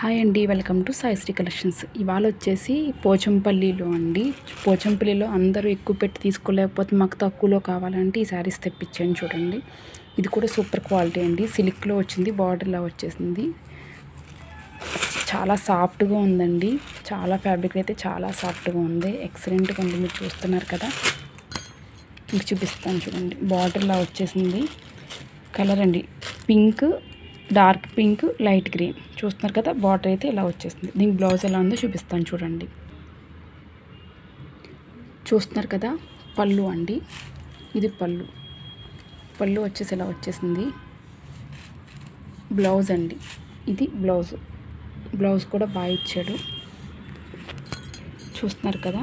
Hi అండి, welcome to Saisri collections. ఇవాళ వచ్చేసి పోచంపల్లిలో అండి. పోచంపల్లిలో అందరూ ఎక్కువ పెట్టి తీసుకోలేకపోతే మాకు తక్కువలో కావాలంటే ఈ శారీస్ తెప్పించాను చూడండి. ఇది కూడా సూపర్ క్వాలిటీ అండి. సిల్క్లో వచ్చింది, బార్డర్లా వచ్చేసింది. చాలా సాఫ్ట్గా ఉందండి. చాలా ఫ్యాబ్రిక్ అయితే చాలా సాఫ్ట్గా ఉంది. ఎక్సలెంట్గా ఉంది. మీరు చూస్తున్నారు కదా, మీకు చూపిస్తాను చూడండి. బార్డర్లా వచ్చేసింది. కలర్ అండి pink, dark pink, light green. చూస్తున్నారు కదా, బార్డర్ అయితే ఇలా వచ్చేసింది. దీనికి బ్లౌజ్ ఎలా ఉందో చూపిస్తాను చూడండి. చూస్తున్నారు కదా, పళ్ళు అండి. ఇది పళ్ళు వచ్చేసి ఇలా వచ్చేసింది. బ్లౌజ్ అండి, ఇది బ్లౌజ్ కూడా బాగా ఇచ్చాడు. చూస్తున్నారు కదా,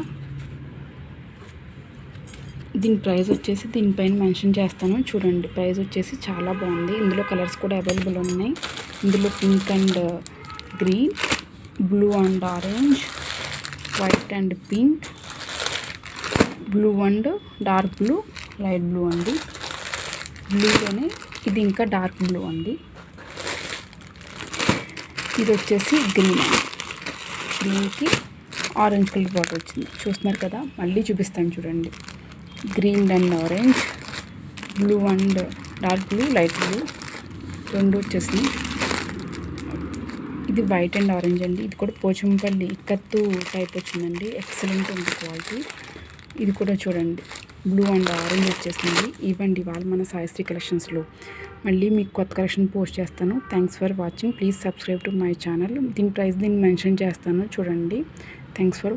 దీని ప్రైస్ వచ్చేసి దీనిపైన మెన్షన్ చేస్తాను చూడండి. ప్రైస్ వచ్చేసి చాలా బాగుంది. ఇందులో కలర్స్ కూడా అవైలబుల్ ఉన్నాయి. ఇందులో pink and green, blue and orange, white and pink, blue and dark blue, light blue అండి. బ్లూలోనే ఇది ఇంకా డార్క్ బ్లూ అండి. ఇది వచ్చేసి గ్రీన్ అండి. గ్రీన్కి ఆరెంజ్ కలర్ బార్డర్ వచ్చింది. చూస్తున్నారు కదా, మళ్ళీ చూపిస్తాను చూడండి. Green and orange, blue and dark blue, light blue రెండు వచ్చేసినాయి. ఇది వైట్ అండ్ ఆరెంజ్ అండి. ఇది కూడా పోచంపల్లి ఇక్కత్తు టైప్ వచ్చిందండి. ఎక్సలెంట్ ఉంది క్వాలిటీ. ఇది కూడా చూడండి, బ్లూ అండ్ ఆరెంజ్ వచ్చేసింది. ఇవ్వండి ఇవాళ మన సాయిశ్రీ కలెక్షన్స్లో. మళ్ళీ మీకు కొత్త కలెక్షన్ పోస్ట్ చేస్తాను. Thanks for watching. Please subscribe to my channel. దీని ప్రైస్ మెన్షన్ చేస్తాను చూడండి. Thanks for